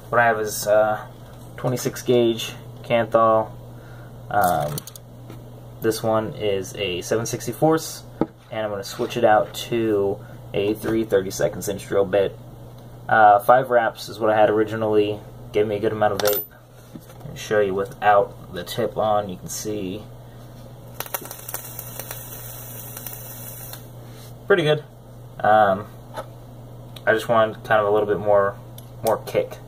what I have is 26 gauge Kanthol. This one is a 7/64, and I'm going to switch it out to a 3/32 inch drill bit. 5 wraps is what I had originally. Gave me a good amount of vape. I'll show you without the tip on. You can see pretty good. I just wanted kind of a little bit more kick.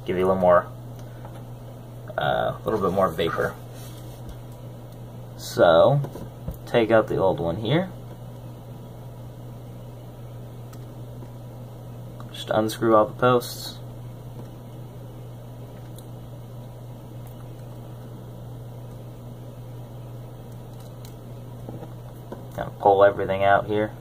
Give you a little bit more vapor. So, take out the old one here. Just unscrew all the posts. Kind of pull everything out here.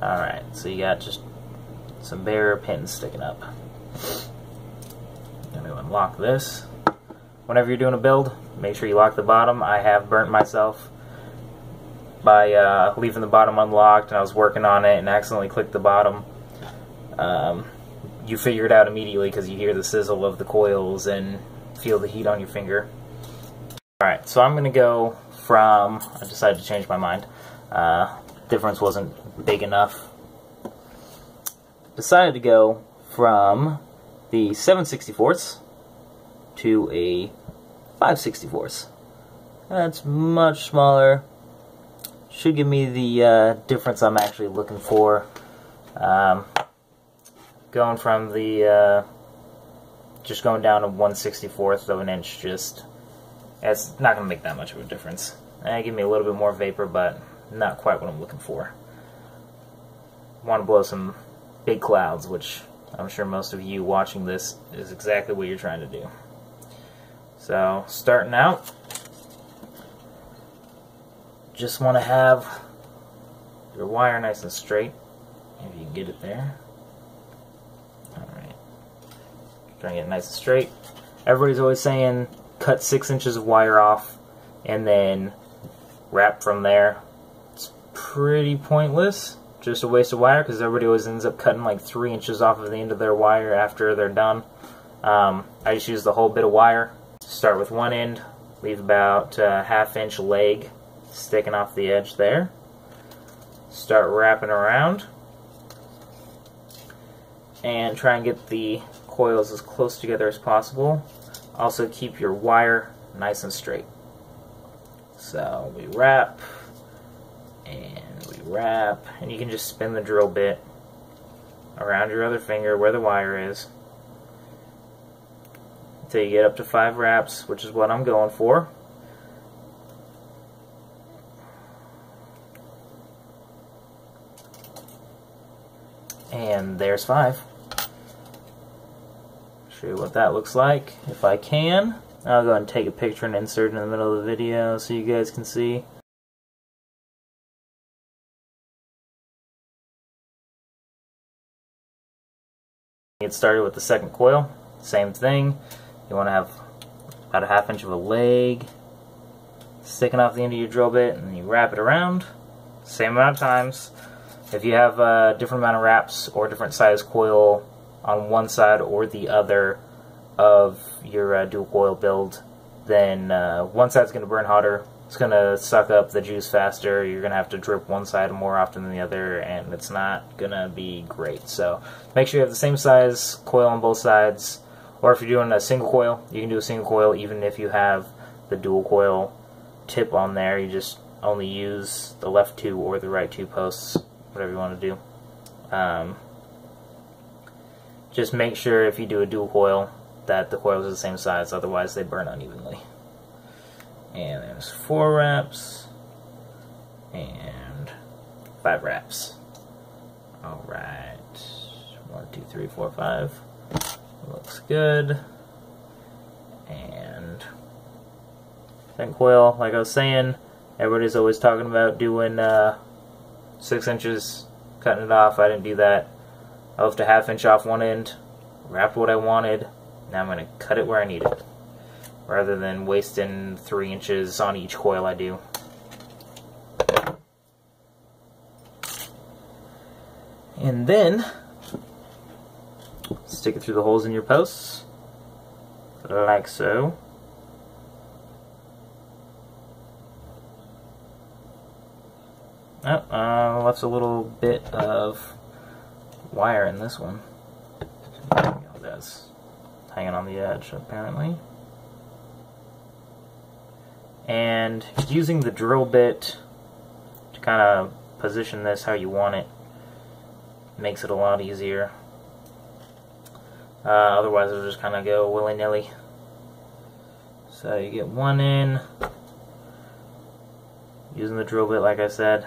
Alright, so you got just some bare pins sticking up. I'm going to unlock this. Whenever you're doing a build, make sure you lock the bottom. I have burnt myself by leaving the bottom unlocked, and I was working on it and accidentally clicked the bottom. You figure it out immediately because you hear the sizzle of the coils and feel the heat on your finger. Alright, so I'm going to go from, I decided to change my mind. Difference wasn't big enough. Decided to go from the 7/64 to a 5/64. That's much smaller. Should give me the difference I'm actually looking for. Going from the just going down to 1/64 of an inch, just it's not going to make that much of a difference. Give me a little bit more vapor, but not quite what I'm looking for. Want to blow some big clouds, which I'm sure most of you watching this is exactly what you're trying to do. So, starting out, just want to have your wire nice and straight, if you can get it there. Alright. Trying to get it nice and straight. Everybody's always saying cut 6 inches of wire off and then wrap from there. It's pretty pointless. Just a waste of wire because everybody always ends up cutting like 3 inches off of the end of their wire after they're done. I just use the whole bit of wire. Start with one end, leave about a ½ inch leg sticking off the edge there. Start wrapping around and try and get the coils as close together as possible. Also keep your wire nice and straight. So we wrap and we wrap, and you can just spin the drill bit around your other finger where the wire is until you get up to 5 wraps, which is what I'm going for. And there's 5. Show you what that looks like if I can. I'll go ahead and take a picture and insert it in the middle of the video so you guys can see. Get started with the second coil. Same thing. You want to have about a ½ inch of a leg sticking off the end of your drill bit, and you wrap it around. Same amount of times. If you have a different amount of wraps or different size coil on one side or the other of your dual coil build, then one side's going to burn hotter. It's going to suck up the juice faster. You're going to have to drip one side more often than the other, and it's not going to be great. So make sure you have the same size coil on both sides. Or if you're doing a single coil, you can do a single coil even if you have the dual coil tip on there. You just only use the left 2 or the right 2 posts, whatever you want to do. Just make sure if you do a dual coil that the coils are the same size, otherwise they burn unevenly. And there's 4 wraps and 5 wraps. Alright, 1, 2, 3, 4, 5. Looks good. And Second coil, like I was saying, everybody's always talking about doing 6 inches, cutting it off. I didn't do that. I left a 1/2 inch off one end, wrapped what I wanted. Now I'm going to cut it where I need it, rather than wasting 3 inches on each coil I do. And then stick it through the holes in your posts, like so. Oh, left a little bit of wire in this one. That's hanging on the edge, apparently. And using the drill bit to kind of position this how you want it makes it a lot easier. Otherwise, it'll just kind of go willy-nilly. So you get one in, using the drill bit, like I said.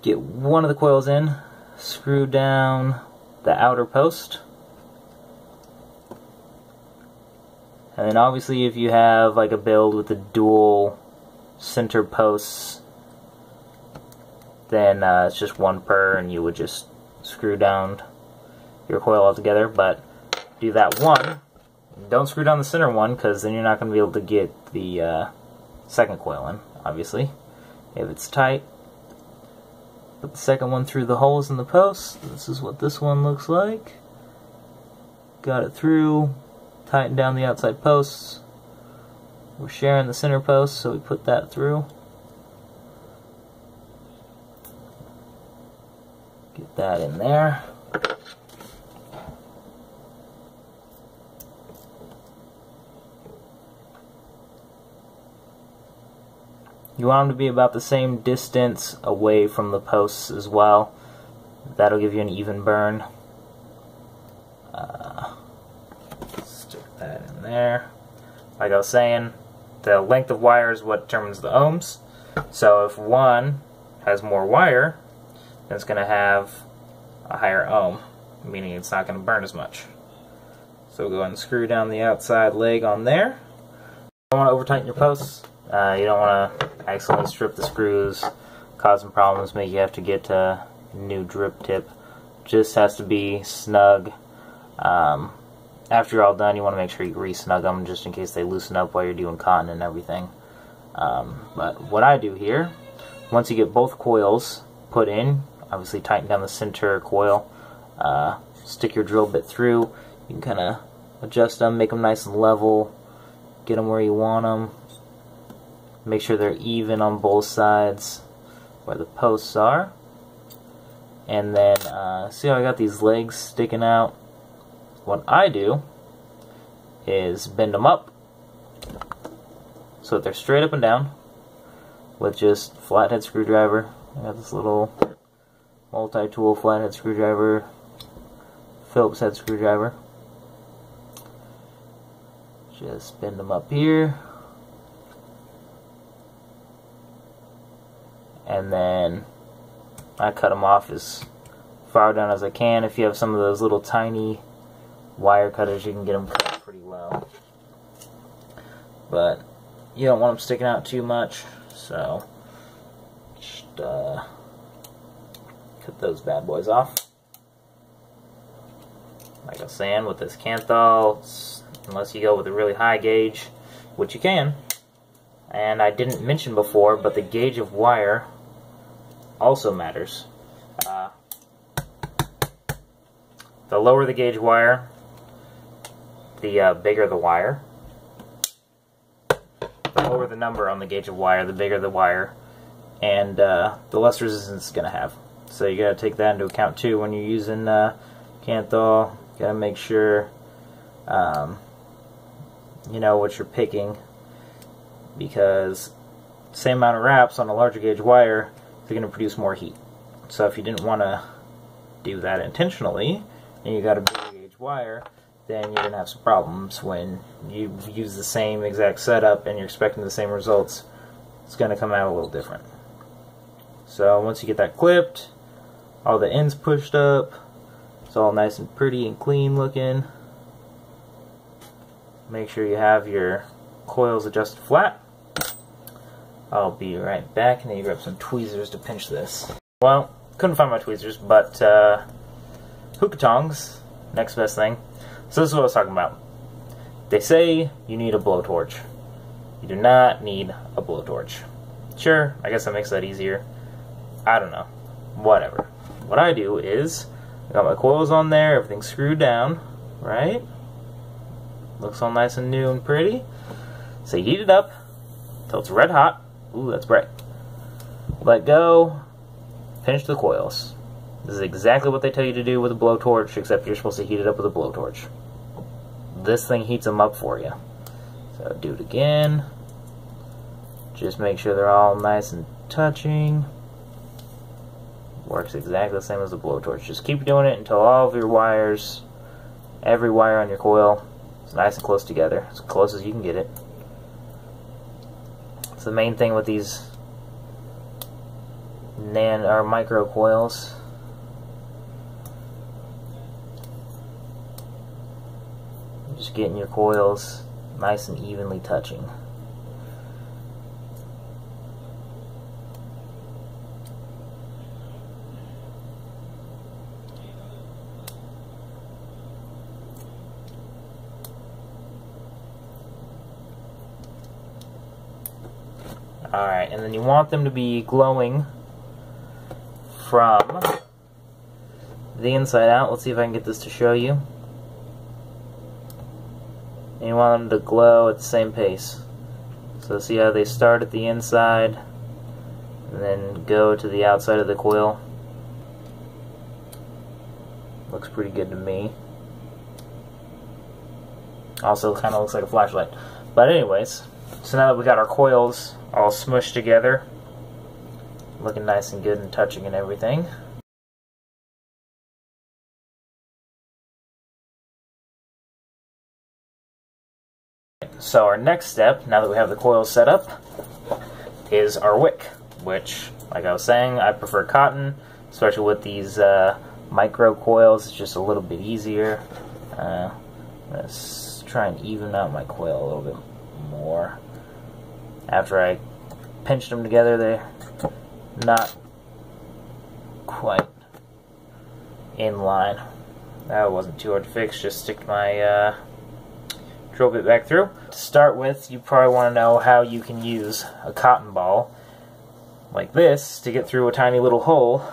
Get one of the coils in, screw down the outer post, and then obviously if you have like a build with the dual center posts, then it's just one per, and you would just screw down your coil altogether. But do that one, don't screw down the center one, because then you're not going to be able to get the second coil in, obviously. If it's tight, put the second one through the holes in the post. This is what this one looks like. Got it through, tighten down the outside posts. We're sharing the center post, so we put that through. Get that in there. You want them to be about the same distance away from the posts as well. That'll give you an even burn. Stick that in there. Like I was saying, the length of wire is what determines the ohms. So if one has more wire, then it's going to have a higher ohm, meaning it's not going to burn as much. So go ahead and screw down the outside leg on there. You don't want to over tighten your posts. You don't want to accidentally strip the screws, cause some problems, make you have to get a new drip tip. Just has to be snug. After you're all done, you want to make sure you re-snug them just in case they loosen up while you're doing cotton and everything. But what I do here, once you get both coils put in, obviously tighten down the center coil, stick your drill bit through. You can kind of adjust them, make them nice and level, get them where you want them. Make sure they're even on both sides where the posts are. And then, see how I got these legs sticking out? What I do is bend them up so that they're straight up and down with just flathead screwdriver. I got this little multi-tool flathead screwdriver, Phillips head screwdriver. Just bend them up here. And then I cut them off as far down as I can. If you have some of those little tiny wire cutters, you can get them cut pretty well. But you don't want them sticking out too much, so just cut those bad boys off. Like I was saying, with this Kanthol, unless you go with a really high gauge, which you can, and I didn't mention before, but the gauge of wire also matters. The lower the gauge wire, the bigger the wire. The lower the number on the gauge of wire, the bigger the wire, and the less resistance it's going to have. So you got to take that into account too when you're using Kanthol. Got to make sure you know what you're picking, because same amount of wraps on a larger gauge wire, they're going to produce more heat. So if you didn't want to do that intentionally, and you got a bigger gauge wire, then you're going to have some problems when you use the same exact setup and you're expecting the same results. It's going to come out a little different. So once you get that clipped, all the ends pushed up, it's all nice and pretty and clean looking. make sure you have your coils adjusted flat. I'll be right back. I need to grab some tweezers to pinch this. Well, couldn't find my tweezers, but hookah tongs, next best thing. So this is what I was talking about. They say you need a blowtorch. You do not need a blowtorch. Sure, I guess that makes that easier. I don't know. Whatever. What I do is, I got my coils on there, everything's screwed down, right? Looks all nice and new and pretty. So you heat it up until it's red hot. Ooh, that's bright. Let go, pinch the coils. This is exactly what they tell you to do with a blowtorch, except you're supposed to heat it up with a blowtorch. This thing heats them up for you. So do it again. Just make sure they're all nice and touching. Works exactly the same as the blowtorch. Just keep doing it until all of your wires, every wire on your coil, is nice and close together, as close as you can get it. It's the main thing with these micro coils. Just getting your coils nice and evenly touching. Alright, and then you want them to be glowing from the inside out. Let's see if I can get this to show you. And you want them to glow at the same pace. So see how they start at the inside and then go to the outside of the coil? Looks pretty good to me. Also kind of looks like a flashlight. But anyways, so now that we got our coils all smushed together, looking nice and good and touching and everything. So our next step, now that we have the coils set up, is our wick, which, like I was saying, I prefer cotton, especially with these micro coils. It's just a little bit easier. Let's try and even out my coil a little bit more. After I pinched them together, they're not quite in line. That wasn't too hard to fix. Just stick my drill bit back through. To start with, you probably want to know how you can use a cotton ball like this to get through a tiny little hole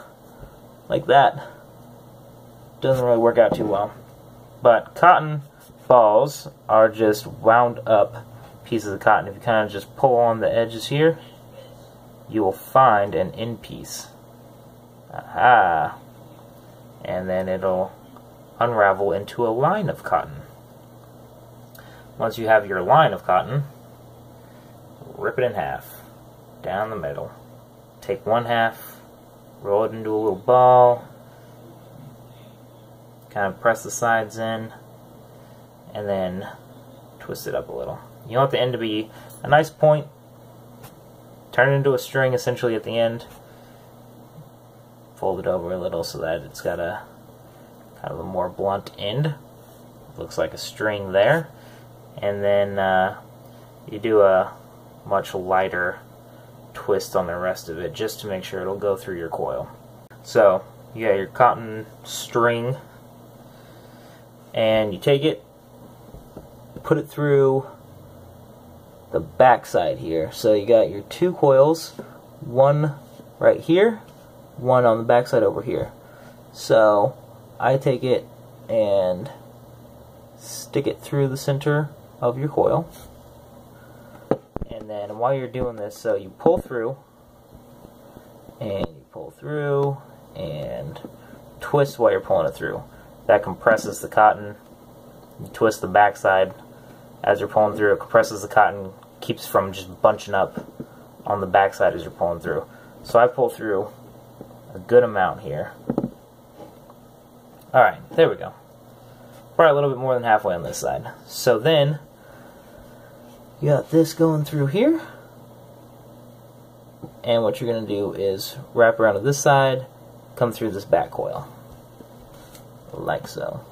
like that. Doesn't really work out too well. But cotton balls are just wound up pieces of cotton. If you kind of just pull on the edges here, you will find an end piece. Aha! And then it'll unravel into a line of cotton. Once you have your line of cotton, rip it in half, down the middle. Take one half, roll it into a little ball, kind of press the sides in, and then twist it up a little. You want the end to be a nice point, turn it into a string essentially at the end, fold it over a little so that it's got a kind of a more blunt end. Looks like a string there. And then you do a much lighter twist on the rest of it just to make sure it'll go through your coil. So you got your cotton string, and you take it, put it through the back side here. So you got your two coils, one right here, one on the back side over here. So I take it and stick it through the center of your coil, and then while you're doing this, so you pull through and you pull through and twist while you're pulling it through. That compresses the cotton. You twist the back side as you're pulling through. It compresses the cotton, keeps from just bunching up on the back side as you're pulling through. So I pull through a good amount here. Alright, there we go. Probably a little bit more than halfway on this side. So then you got this going through here, and what you're going to do is wrap around to this side, come through this back coil, like so.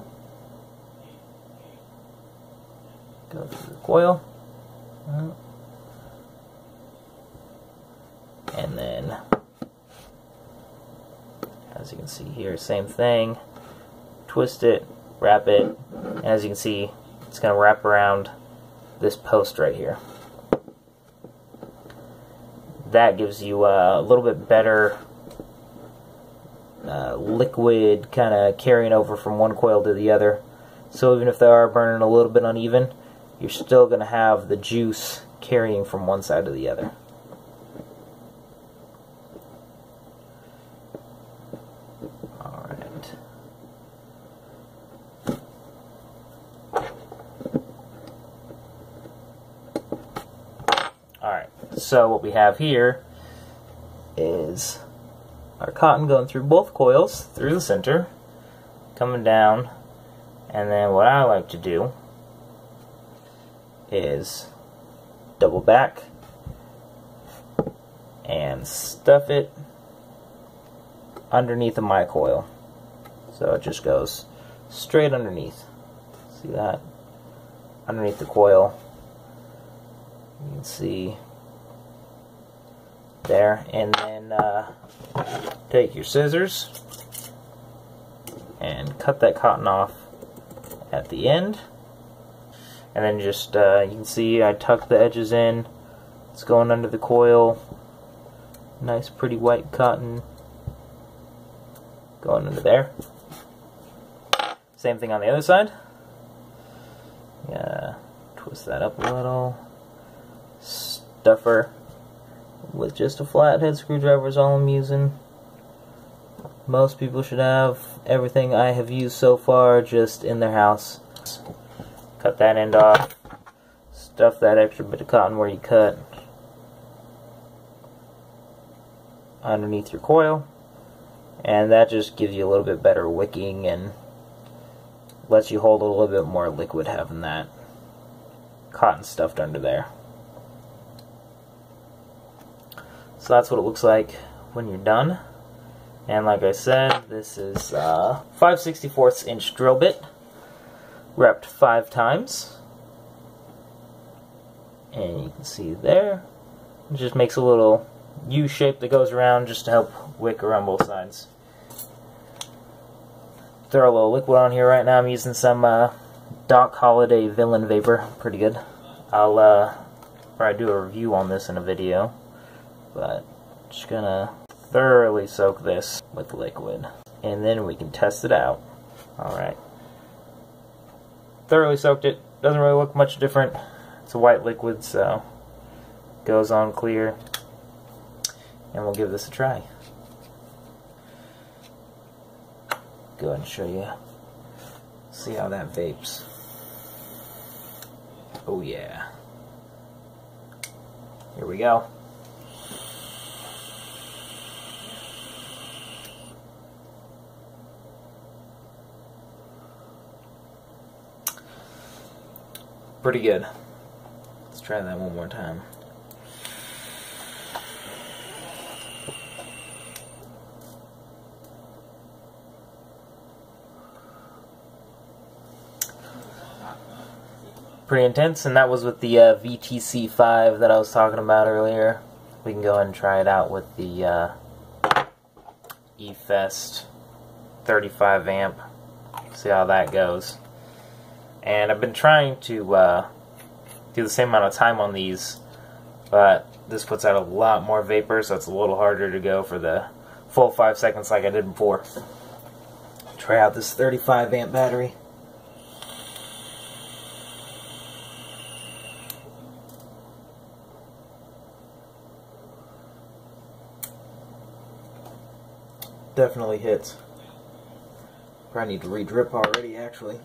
Go through the coil. And then, as you can see here, same thing. Twist it, wrap it, and as you can see, it's going to wrap around this post right here. That gives you a little bit better liquid kind of carrying over from one coil to the other. So even if they are burning a little bit uneven, you're still going to have the juice carrying from one side to the other. Alright, so what we have here is our cotton going through both coils, through the center, coming down, and then what I like to do is double back and stuff it underneath of my coil. So it just goes straight underneath. See that? Underneath the coil. You can see there, and then take your scissors and cut that cotton off at the end, and then just you can see I tucked the edges in. It's going under the coil. Nice pretty white cotton going under there. Same thing on the other side. Yeah, twist that up a little. Stuffer with just a flathead screwdriver is all I'm using. Most people should have everything I have used so far just in their house. Cut that end off. Stuff that extra bit of cotton where you cut underneath your coil, and that just gives you a little bit better wicking and lets you hold a little bit more liquid having that cotton stuffed under there. So that's what it looks like when you're done. And like I said, this is 5/64 inch drill bit, wrapped 5 times. And you can see there, it just makes a little U shape that goes around just to help wick around both sides. Throw a little liquid on here right now. I'm using some Doc Holliday Villain Vapor. Pretty good. I'll probably do a review on this in a video. But just gonna thoroughly soak this with liquid, and then we can test it out. Alright. Thoroughly soaked it. Doesn't really look much different. It's a white liquid, so goes on clear. And we'll give this a try. Go ahead and show you. See how that vapes. Oh yeah. Here we go. Pretty good. Let's try that one more time. Pretty intense, and that was with the VTC5 that I was talking about earlier. We can go ahead and try it out with the eFest 35 amp. See how that goes. And I've been trying to do the same amount of time on these, but this puts out a lot more vapor, so it's a little harder to go for the full 5 seconds like I did before. Try out this 35 amp battery. Definitely hits. Probably need to re-drip already, actually.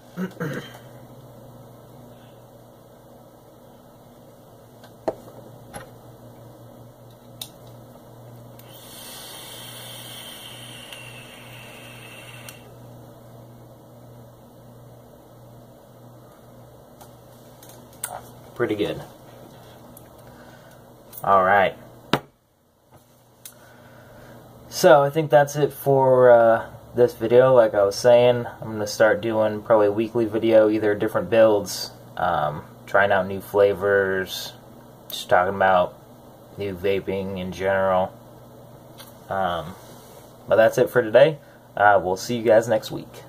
Pretty good. Alright. So, I think that's it for this video. Like I was saying, I'm going to start doing probably a weekly video, either different builds, trying out new flavors, just talking about new vaping in general. But that's it for today. We'll see you guys next week.